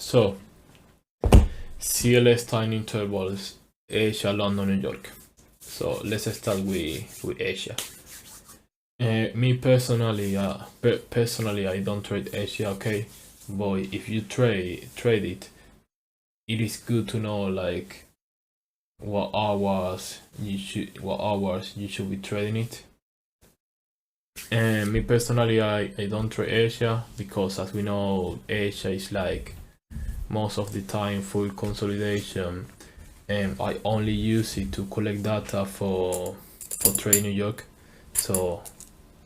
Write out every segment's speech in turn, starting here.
So, CLS time intervals, Asia, London, New York. So let's start with Asia. Me personally, I don't trade Asia, okay. But if you trade it, it is good to know like what hours you should be trading it. And me personally, I don't trade Asia because, as we know, Asia is like most of the time full consolidation, and I only use it to collect data for trade New York, so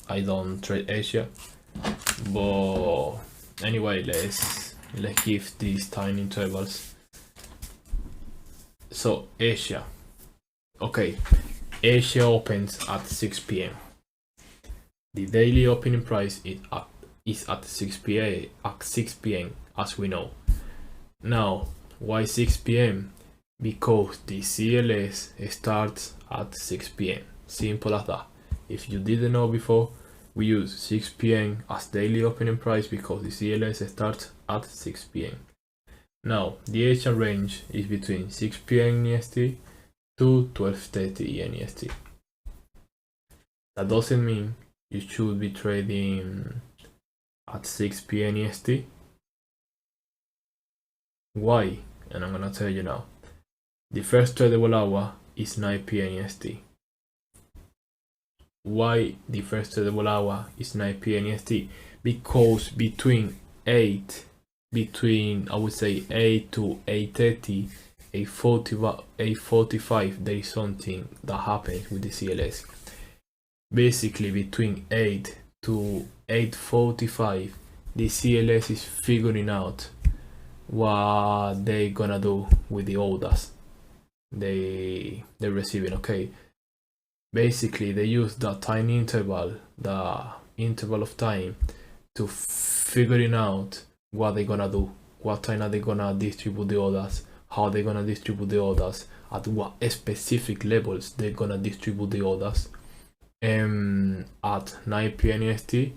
I don't trade Asia. But anyway, let's give these time intervals. So Asia, okay, Asia opens at 6 p.m. The daily opening price is at 6 p.m. as we know. Now, why 6 p.m.? Because the CLS starts at 6 p.m. Simple as that. If you didn't know before, we use 6 p.m. as daily opening price because the CLS starts at 6 p.m. Now, the Asian range is between 6 p.m. EST to 12:30 EST. That doesn't mean you should be trading at 6 p.m. EST. Why? And I'm gonna tell you now. The first tradable hour is 9 p.m. EST. Why the first tradable hour is 9 p.m. EST? Because between I would say 8 to 8:30, 8:45, there is something that happens with the CLS. Basically, between 8 to 8:45, the CLS is figuring out what they gonna do with the orders they're receiving. Okay, basically they use that tiny interval, the interval of time, to figuring out what they're gonna do, what time are they gonna distribute the orders, how they're gonna distribute the orders, at what specific levels they're gonna distribute the orders. At 9 p.m. EST,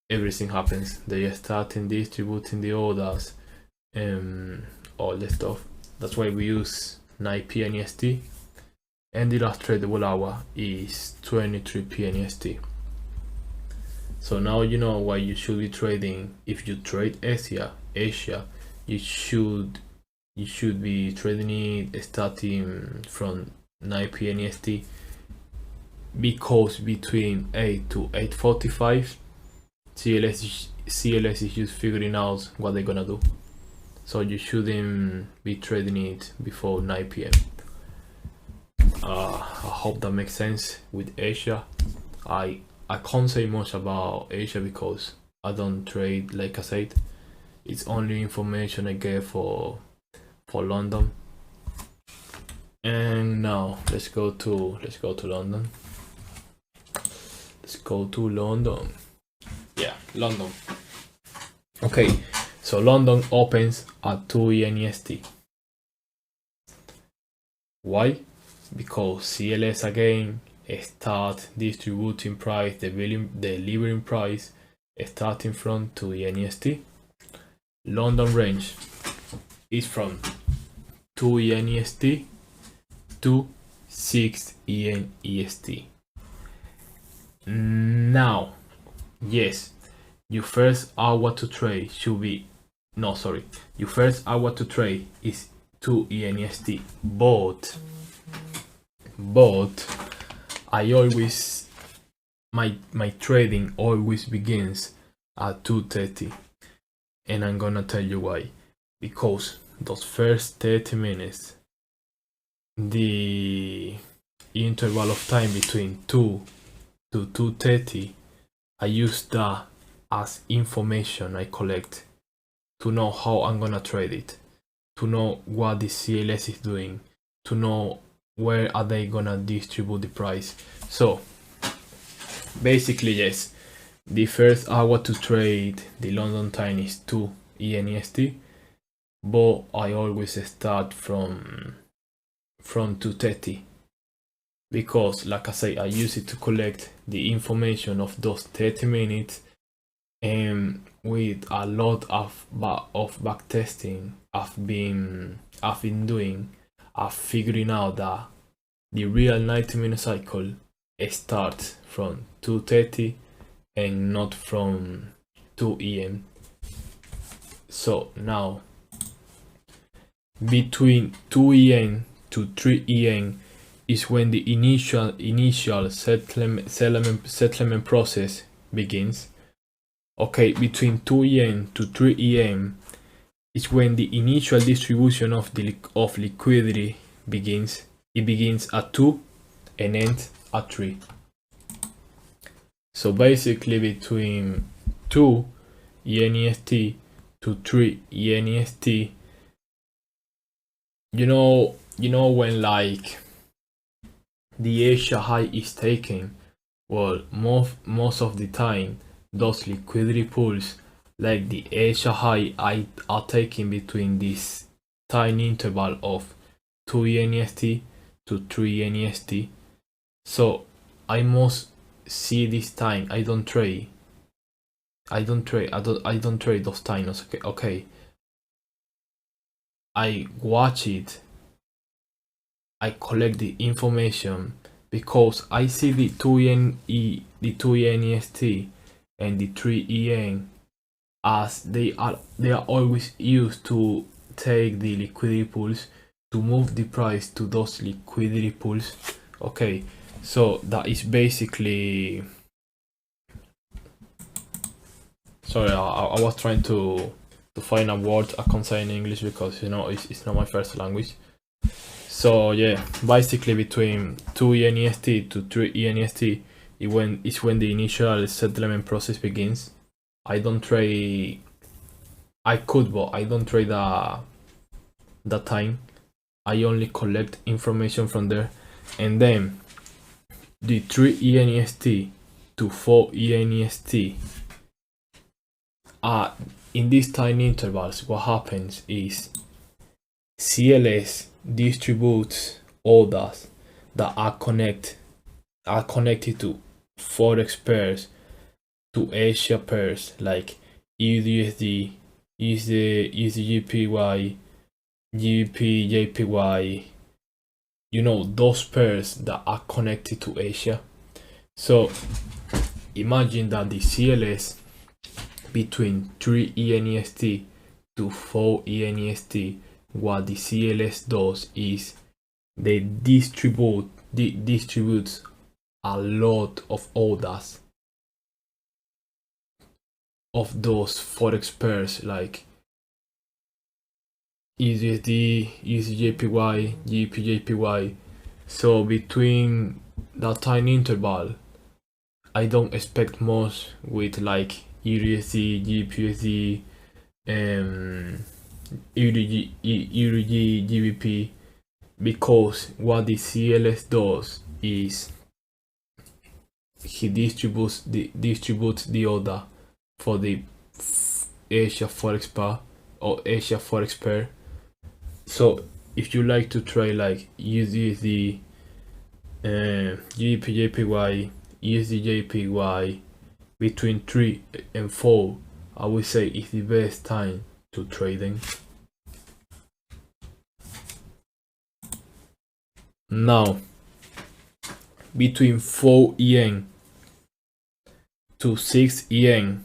everything happens. They start distributing the orders, all the stuff. That's why we use 9 p.m. EST. And the last tradable hour is 23 p.m. EST. So now you know why you should be trading. If you trade Asia, you should be trading it starting from 9 p.m. EST, because between 8 to 8:45, CLS is just figuring out what they're gonna do. So you shouldn't be trading it before 9 p.m. I hope that makes sense with Asia. I can't say much about Asia because I don't trade, like I said. It's only information I get for London. And now let's go to London. Let's go to London. Yeah, London. Okay, so London opens at 2 a.m. EST. Why? Because CLS again start distributing price, delivering price starting from 2 a.m. EST. London range is from 2 a.m. EST to 6 a.m. EST. Now, yes, your first hour to trade should be, no, sorry, your first hour to trade is 2 a.m. EST, but I always, my trading always begins at 2:30, and I'm gonna tell you why. Because those first 30 minutes, the interval of time between 2 to 2:30, I use that as information I collect to know how I'm gonna trade it, to know what the CLS is doing, to know where are they gonna distribute the price. So basically, yes, the first hour to trade the London time is 2 a.m. EST, but I always start from 2:30, because like I say, I use it to collect the information of those 30 minutes and with a lot of back testing I've been doing, I've figuring out that the real 90-minute cycle starts from 2:30 and not from 2 a.m. So now between 2 a.m. to 3 a.m. is when the initial settlement process begins. Okay, between 2 a.m. to 3 a.m. is when the initial distribution of liquidity begins. It begins at 2 and ends at 3. So basically between 2 ENEST to 3 ENEST, you know when like the Asia high is taken, well, most of the time those liquidity pools like the Asia high are taken between this tiny interval of 2 ENEST to 3 ENEST. So I must see this time. I don't trade those times. Okay. I watch it. I collect the information because I see the 2 ENEST and the 3 EN as they are always used to take the liquidity pools to move the price to those liquidity pools. Okay, so that is basically, sorry, I was trying to find a word I can say in English because it's not my first language. So yeah, basically between 2 ENEST to 3 ENEST is when the initial settlement process begins. I don't trade. I could, but I don't trade that time. I only collect information from there, and then the 3 ENEST to 4 ENEST. In these tiny intervals, what happens is CLS distributes orders that are connected to forex pairs, to Asia pairs like USD, USDJPY, GBP, JPY, those pairs that are connected to Asia. So imagine that the CLS between 3 ENEST to 4 ENEST, what the CLS does is they distributes a lot of orders of those forex pairs like USD, USDJPY, GBP, So between that tiny interval, I don't expect much with like USD, GBPUSD, EURG, GBP, because what the CLS does is he distributes the order for the Asia forex pair or Asia forex pair. So if you like to try like USD, GBP, USD, between 3 and 4, I would say it's the best time to trading. Now, between 4 yen to 6 yen,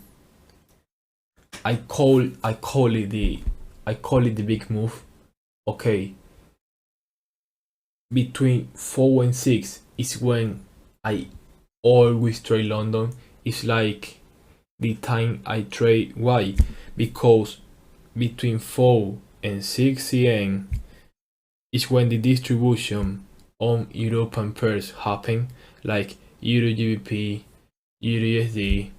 I call it the big move. Okay. Between 4 and 6 is when I always trade London. It's like the time I trade. Why? Because between 4 and 6 yen is when the distribution on European pairs happen, like Euro GBP, Euro USD,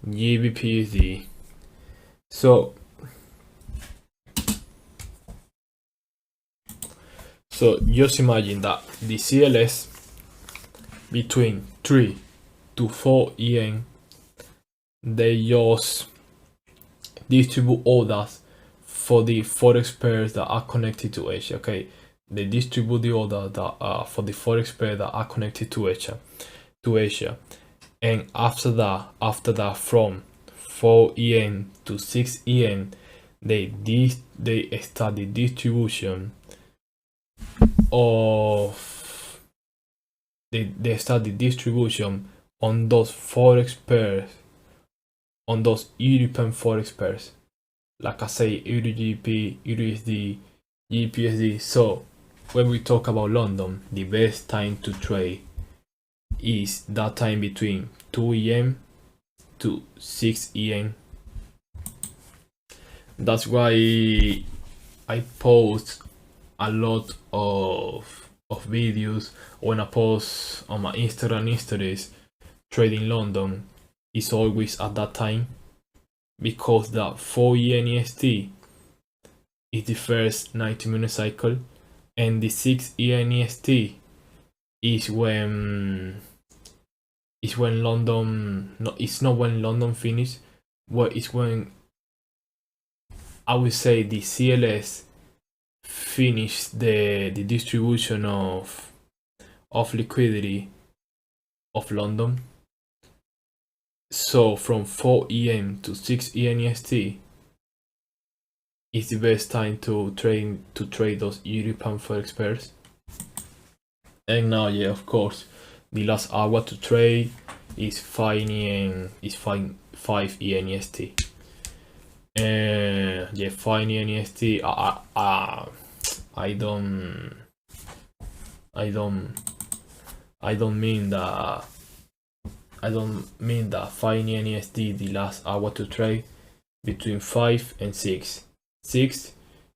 GBP USD. So just imagine that the CLS between 3 to 4 yen, they just distribute orders for the forex pairs that are connected to Asia. Okay, they distribute the order that for the forex pair that are connected to Asia, and after that, 4 a.m. to 6 a.m. they start the distribution of they start the distribution on those forex pairs, on those European forex pairs, like I say, EURGP, USD, GPSD. So when we talk about London, the best time to trade is that time between 2 a.m. to 6 a.m. That's why I post a lot of videos. When I post on my Instagram stories trading London, is always at that time, because that 4 a.m. EST is the first 90-minute cycle, and the 6 a.m. EST is when London, no, it's not when London finish, well, it's when I would say the CLS finish the distribution of liquidity of London. So from 4 a.m. to 6 a.m. EST is the best time to trade those European forex pairs. And now, yeah, of course, the last hour to trade is 5 a.m. is 5 a.m. EST. Yeah, 5 a.m. EST. I don't mean that. I don't mean that 5 a.m. EST the last hour to trade. Between 5 and 6. 6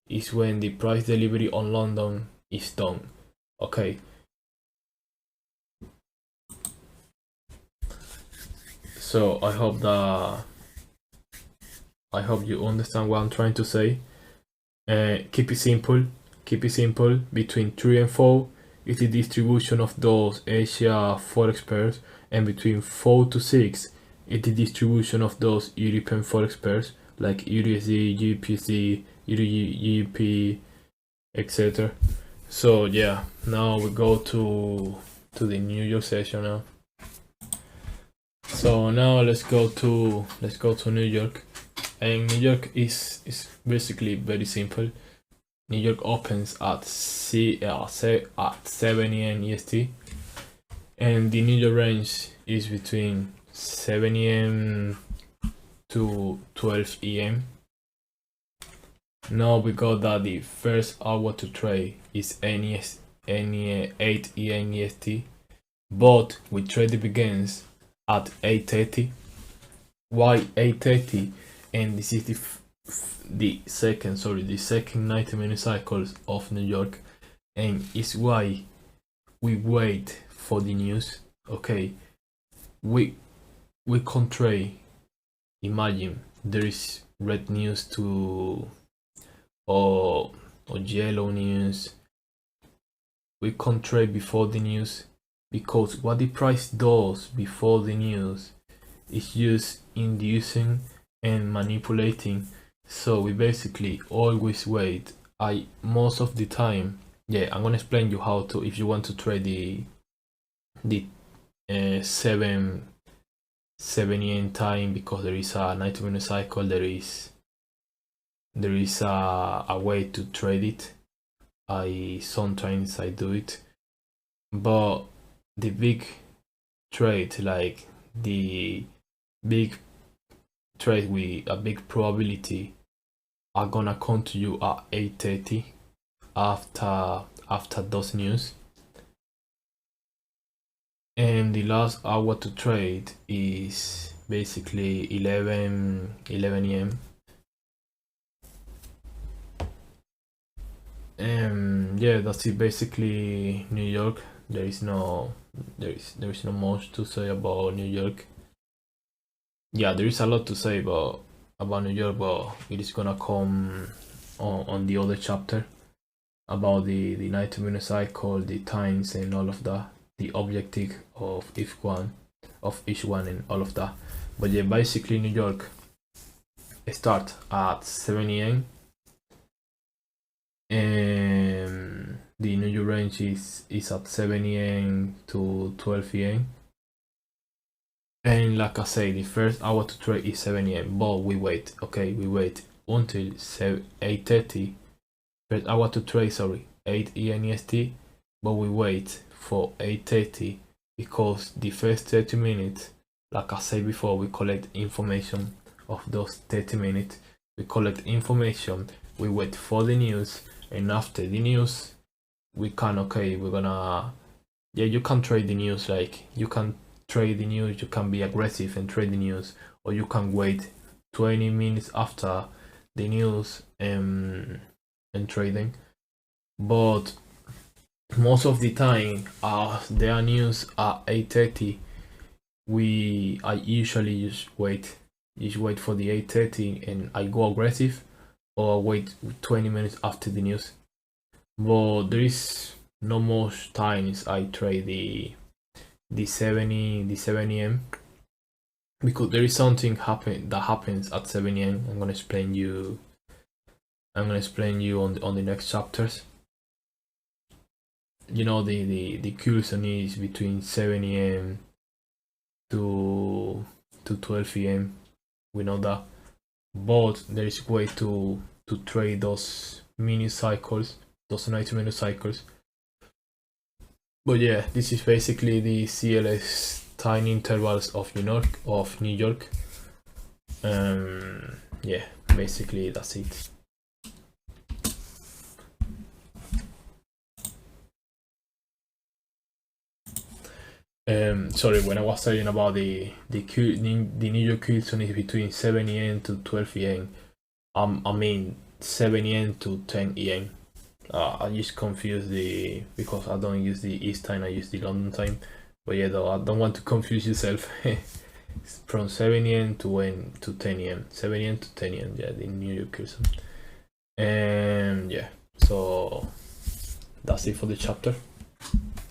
is when the price delivery on London is done. Okay. So I hope you understand what I'm trying to say. Keep it simple. Between 3 and 4 is the distribution of those Asia forex pairs, and between 4 to 6 is the distribution of those European forex pairs like USD, GPC, GP, etc. So yeah, now we go to the New York session now. So now let's go to New York. And New York is basically very simple. New York opens at 7 a.m. EST, and the New York range is between 7 a.m. to 12 a.m. Now we got that the first hour to trade is any 8 a.m. EST, but we trade begins at 8:30. Why 8:30? And this is the second 90-minute cycles of New York, and it's why we wait for the news. Okay, we can't trade. Imagine there is red news or yellow news. We can't trade before the news, because what the price does before the news is just inducing and manipulating. So we basically always wait. Most of the time, yeah, I'm gonna explain you how to, if you want to trade the 7 a.m. time, because there is a 90-minute cycle. There is a way to trade it. Sometimes I do it, but the big trade, like the big trade with a big probability, are gonna come to you at 8:30 after those news. And the last hour to trade is basically 11 a.m. Yeah, that's it. Basically New York. There is no much to say about New York. Yeah, there is a lot to say about New York, but it is gonna come on the other chapter about the 90-minute cycle, the times and all of that, the objective of each one and all of that. But yeah, basically New York start at 7 a.m. and the New York range is at 7 a.m. to 12 a.m. And like I say, the first hour to trade is 7 a.m. But we wait, okay, we wait until 8:30. First hour to trade, sorry, 8 a.m. EST. But we wait for 8:30 because the first 30 minutes, like I said before, we collect information of those 30 minutes. We collect information, we wait for the news, and after the news, we can, okay, we're gonna, yeah, you can trade the news, like you can trade the news, you can be aggressive and trade the news, or you can wait 20 minutes after the news and trading. But most of the time, their news at 8:30, I usually just wait for the 8:30 and I go aggressive, or wait 20 minutes after the news. But there is no most times I trade the 7 a.m. because there is something that happens at 7 a.m. I'm gonna explain you on the next chapters. You know, the cursor is between 7 a.m. to 12 a.m. We know that, but there is a way to trade those mini cycles, those 90-minute cycles. But yeah, this is basically the CLS tiny intervals of New York. Yeah, basically that's it. Sorry, when I was saying about the New York Kilson is between 7 a.m. to 12 a.m. I mean 7 a.m. to 10 a.m. I just confuse because I don't use the East time, I use the London time. But yeah, though, I don't want to confuse yourself. It's from 7 a.m. to 10 a.m. 7 a.m. to 10 a.m. Yeah, the New York Kilson. Yeah, so that's it for the chapter.